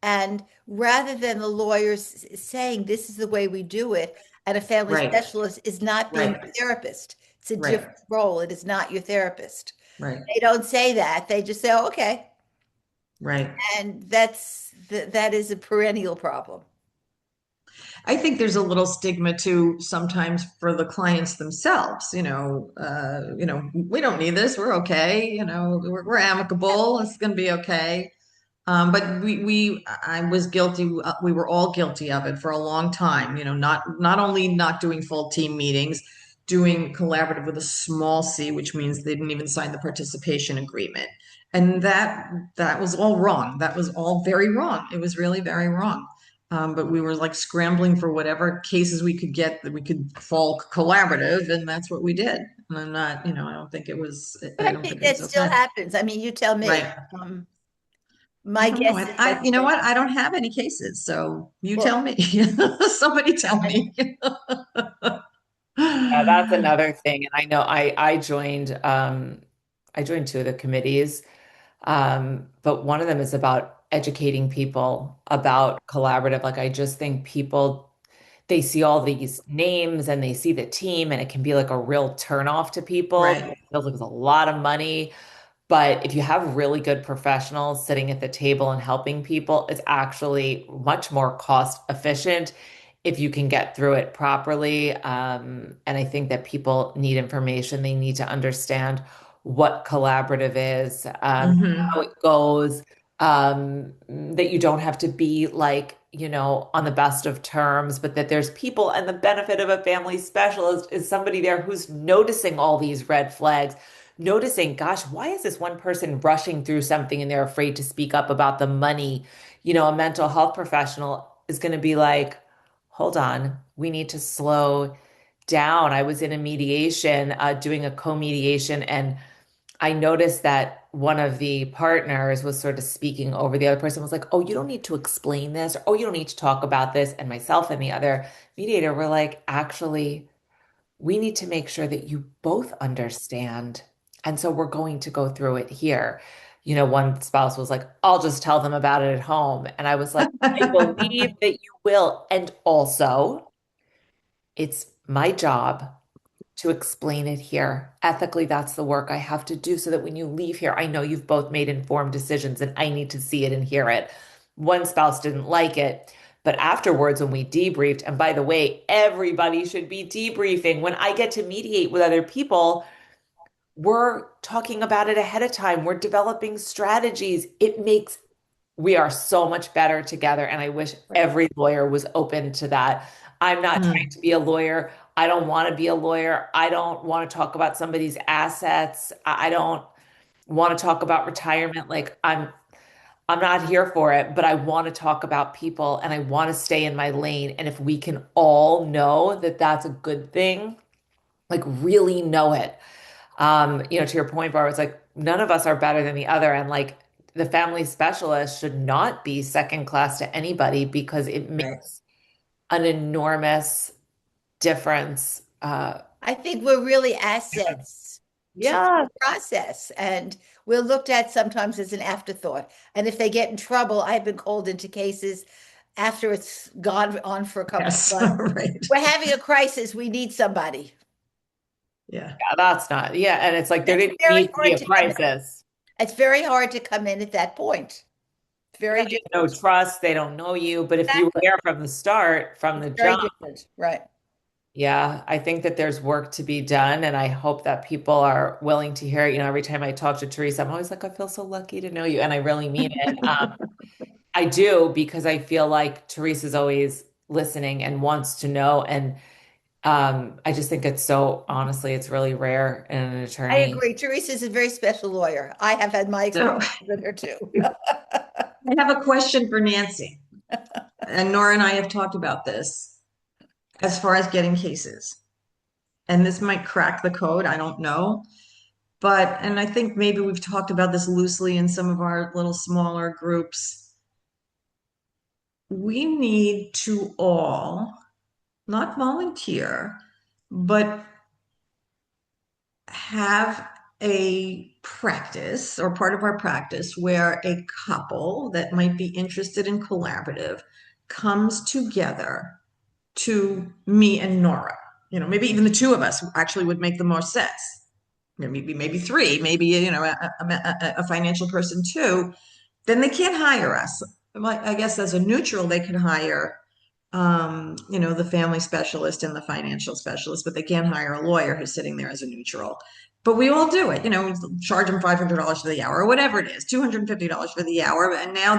And rather than the lawyers saying this is the way we do it, and a family Right. specialist is not being Right. a therapist. It's a Right. different role. It is not your therapist. Right. They don't say that. They just say, "Oh, okay." Right. And that is a perennial problem. I think there's a little stigma too sometimes for the clients themselves. We don't need this. We're okay. We're amicable. It's going to be okay. But I was guilty. We were all guilty of it for a long time. Not only not doing full team meetings, doing collaborative with a small c, which means they didn't even sign the participation agreement, and that was all wrong. That was all very wrong. It was really very wrong. But we were like scrambling for whatever cases we could get that we could fall collaborative, and that's what we did. And I'm not, I don't think it was. But I I don't think think it that was still okay. happens. I mean, you tell me. Right. I My don't know. guess is that You know what? I don't have any cases, so you well, tell me. Somebody tell me. Yeah, that's another thing. And I know I joined two of the committees. But one of them is about educating people about collaborative. Like I just think people they see all these names and they see the team and it can be like a real turnoff to people. Right. It feels like it's a lot of money. But if you have really good professionals sitting at the table and helping people, it's actually much more cost efficient if you can get through it properly. And I think that people need information. They need to understand what collaborative is, Hmm. how it goes, that you don't have to be like, on the best of terms, but that there's people and the benefit of a family specialist is somebody there who's noticing all these red flags, noticing, gosh, why is this one person rushing through something and they're afraid to speak up about the money? A mental health professional is going to be like, hold on, we need to slow down. I was in a mediation, doing a co-mediation, and I noticed that one of the partners was sort of speaking over the other person, was like, oh, you don't need to explain this, or oh, you don't need to talk about this. And myself and the other mediator were like, actually, we need to make sure that you both understand. And so we're going to go through it here. One spouse was like, I'll just tell them about it at home. And I was like, I believe that you will. And also, it's my job to explain it here. Ethically, that's the work I have to do so that when you leave here, I know you've both made informed decisions and I need to see it and hear it. One spouse didn't like it. But afterwards, when we debriefed, and by the way, everybody should be debriefing. When I get to mediate with other people, we're talking about it ahead of time. We're developing strategies. We are so much better together. And I wish every lawyer was open to that. I'm not trying to be a lawyer. I don't want to be a lawyer. I don't want to talk about somebody's assets. I don't want to talk about retirement. Like I'm not here for it, but I want to talk about people and I want to stay in my lane. And if we can all know that that's a good thing, like really know it. To your point, Barbara, it's like none of us are better than the other. And like the family specialist should not be second class to anybody because it Right. makes an enormous difference. I think we're really assets to Yeah. the process, and we're looked at sometimes as an afterthought. And if they get in trouble, I've been called into cases after it's gone on for a couple Yes. of months. Right. We're having a crisis. We need somebody. Yeah. Yeah, that's not, yeah. And it's like there It's didn't very need to be hard a to come in. crisis. It's very hard to come in at that point. Very No different. trust, they don't know you. But if you were Exactly. there from the start, from the Very jump, different. Right. yeah, I think that there's work to be done. And I hope that people are willing to hear it. Every time I talk to Teresa, I'm always like, I feel so lucky to know you. And I really mean it. I do because I feel like Teresa's always listening and wants to know. And I just think it's so, honestly, it's really rare in an I attorney. agree. Teresa's a very special lawyer. I have had my So experience with her too. I have a question for Nancy. And Nora and I have talked about this as far as getting cases. And this might crack the code, I don't know. But, and I think maybe we've talked about this loosely in some of our little smaller groups. We need to all not volunteer, but have a practice or part of our practice where a couple that might be interested in collaborative comes together to me and Nora. You know, maybe even the two of us actually would make the most sense. Maybe three, maybe a financial person too. Then they can't hire us. I guess as a neutral, they could hire the family specialist and the financial specialist, but they can't hire a lawyer who's sitting there as a neutral. But we all do it, charge them $500 for the hour or whatever it is, $250 for the hour. And now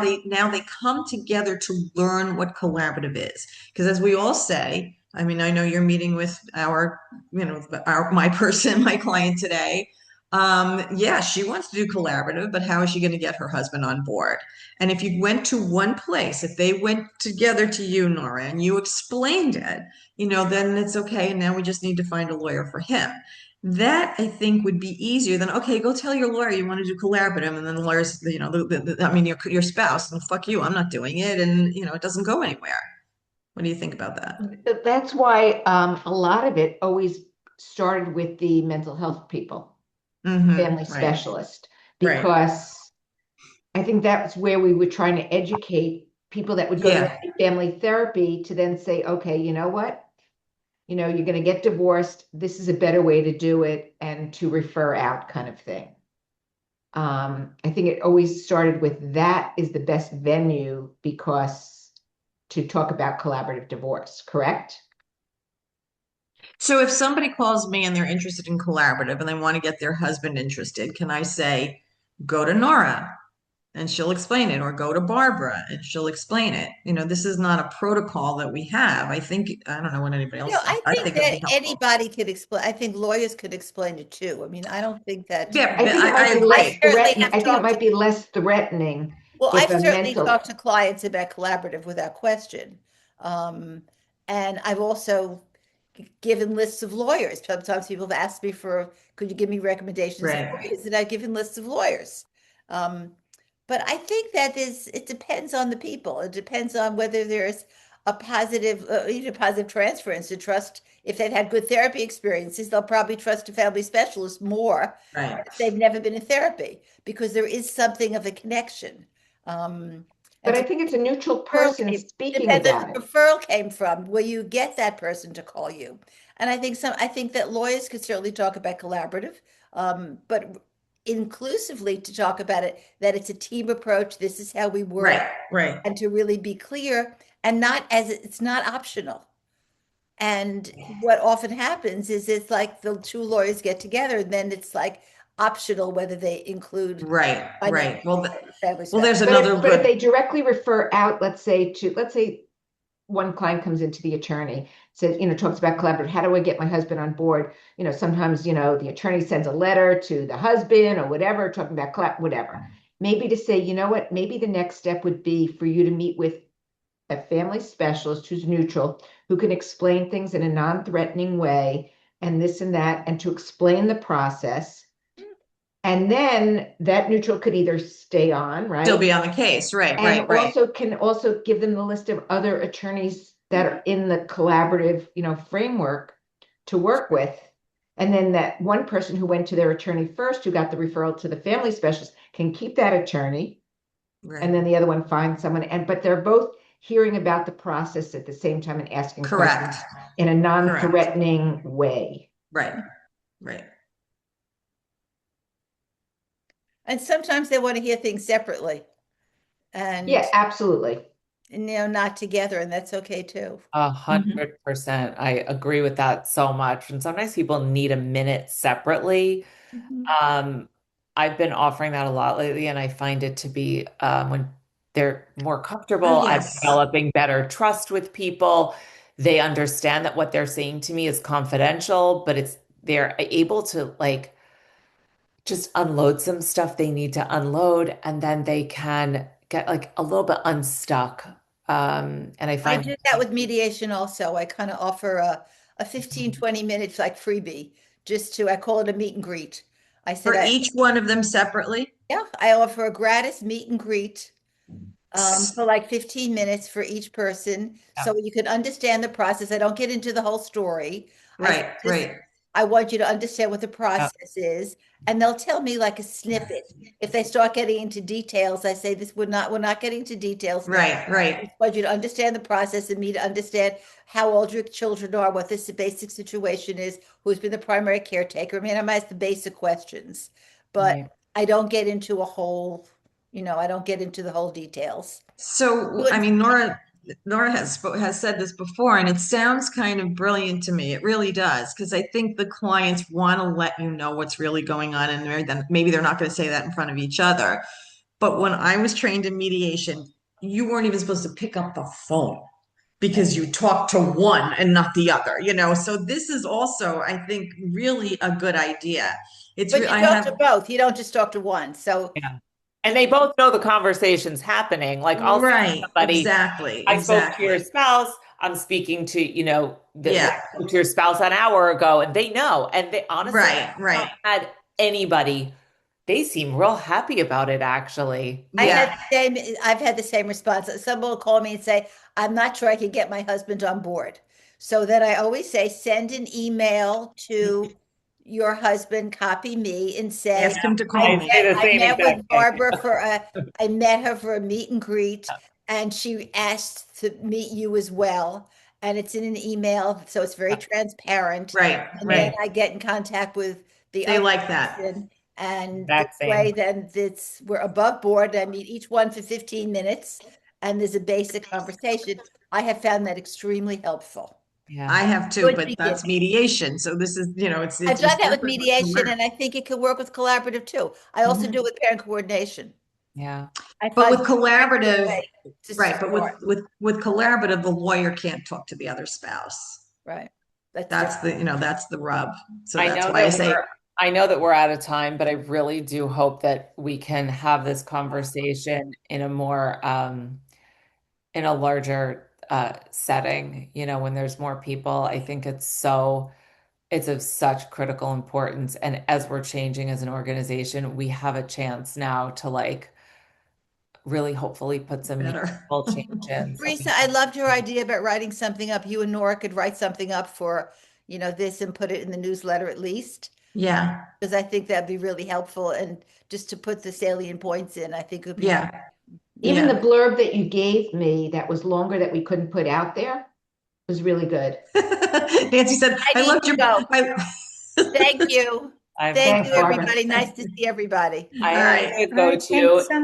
they come together to learn what collaborative is. Because as we all say, I mean, I know you're meeting with my person, my client today. Yeah, she wants to do collaborative, but how is she going to get her husband on board? And if you went to one place, if they went together to you, Nora, and you explained it, then it's okay. And now we just need to find a lawyer for him. That I think would be easier than, okay, go tell your lawyer you want to do collaborative. And then the lawyers, your spouse, and fuck you, I'm not doing it. And, it doesn't go anywhere. What do you think about that? That's why a lot of it always started with the mental health people, family Right. specialist, Right. because I think that's where we were trying to educate people that would go Yeah. to family therapy to then say, okay, you know what? You're going to get divorced. This is a better way to do it, and to refer out, kind of thing. I think it always started with that is the best venue because to talk about collaborative divorce, correct? So if somebody calls me and they're interested in collaborative and they want to get their husband interested, can I say, go to Nora and she'll explain it, or go to Barbara and she'll explain it? This is not a protocol that we have. I don't know what anybody else thinks. I I think think it'd that be helpful. anybody could explain. I think lawyers could explain it too. I mean, I don't think that. Yeah, I think it might be agree. less certainly threatening. have I think it talked might to- be less threatening Well, if I've a certainly mental. talked to clients about collaborative without question. And I've also given lists of lawyers. Sometimes people have asked me could you give me recommendations of Right. lawyers? And I've given lists of lawyers. But I think that it depends on the people. It depends on whether there's a positive transference to trust. If they've had good therapy experiences, they'll probably trust a family specialist more Right. if they've never been in therapy, because there is something of a connection. But And I think it's a neutral referral person speaking depends on about where it. the referral came from, where you get that person to call you. And I think that lawyers could certainly talk about collaborative, but inclusively to talk about it, that it's a team approach. This is how we work, Right. Right. and to really be clear, and not as it's not optional. And what often happens is it's like the two lawyers get together, and then it's like optional whether they include Right. Right. Well, family there's specialist. another But if good. they directly refer out, let's say one client comes into the attorney, says, talks about collaborative. How do I get my husband on board? Sometimes, the attorney sends a letter to the husband or whatever, talking about whatever. Maybe to say, you know what, maybe the next step would be for you to meet with a family specialist who's neutral, who can explain things in a non-threatening way, and this and that, and to explain the process. And then that neutral could either stay on, right? Still be on the case. Right. And Right. also can also give them the list of other attorneys that are in the collaborative, framework to work with. And then that one person who went to their attorney first, who got the referral to the family specialist, can keep that attorney. Right. And then the other one finds someone. But they're both hearing about the process at the same time and asking Correct. questions in a non-threatening way. Right. Right. And sometimes they want to hear things separately, and Yeah, absolutely. not together, and that's okay too. 100%. I agree with that so much. And sometimes people need a minute separately. I've been offering that a lot lately, and I find it to be when they're more comfortable, Oh, I'm yes. developing better trust with people. They understand that what they're saying to me is confidential, but they're able to just unload some stuff they need to unload, and then they can get a little bit unstuck. And I I find do that with mediation also. I kind of offer a 15, 20 minutes freebie, I call it a meet and greet. I said, For each one of them separately? yeah, I offer a gratis meet and greet for like 15 minutes for each person, Yeah. so you can understand the process. I don't get into the whole story. Right, right. I want you to understand what the process is, and they'll tell me like a snippet. If they start getting into details, I say we're not getting into details now. Right, I right. want you to understand the process and me to understand how old your children are, what this basic situation is, who's been the primary caretaker, minimize the basic questions. But Right. I don't get into a whole, I don't get into the whole details. So, I mean, Nora has said this before, and it sounds kind of brilliant to me. It really does, because I think the clients want to let you know what's really going on in there. Then maybe they're not going to say that in front of each other. But when I was trained in mediation, you weren't even supposed to pick up the phone because you talk to one and not the other, So this is also, I think, really a good idea. But you talk to both. You don't just talk to one. So Yeah. And they both know the conversation's happening. Like I'll say to right, somebody, exactly, I spoke to your exactly. spouse. I'm speaking to, Yeah. I spoke to your spouse an hour ago, and they know. And they honestly Right, right. haven't had anybody. They seem real happy about it, actually. Yeah. I've had the same response. Someone will call me and say, I'm not sure I can get my husband on board. So then I always say, send an email to your husband, copy me, and say, Ask him to call I me. say the I same met exact with thing. Barbara I met her for a meet and greet, and she asked to meet you as well. And it's in an email, so it's very transparent. Right, And right. then I get in contact with the They other like that. person, and this Exact same. way, then we're above board. I meet each one for 15 minutes, and there's a basic conversation. I have found that extremely helpful. Yeah. I have too, Good but that's beginning. mediation. So this is, it's I've done that with different mediation, and I think it could work with collaborative too. I also do it with parent coordination. Yeah. I But with find collaborative, right, but start. with collaborative, the lawyer can't talk to the other spouse. Right. That's the rub. So I that's know why I that say, I know that we're out of time, but I really do hope that we can have this conversation in a more in a larger setting, when there's more people. I think it's of such critical importance. And as we're changing as an organization, we have a chance now to really hopefully put some better. meaningful change in. Teresa, I loved your idea about writing something up. You and Nora could write something up for, this and put it in the newsletter at least, Yeah, because I think that'd be really helpful. And just to put the salient points in, I think would be. yeah. Even Yeah. the blurb that you gave me that was longer that we couldn't put out there was really good. Nancy said, I I need loved to your, go. I, Thank you. I've Thank Thanks, you, Barbara. everybody. Nice to see everybody. I All have right. to All go right, to thanks so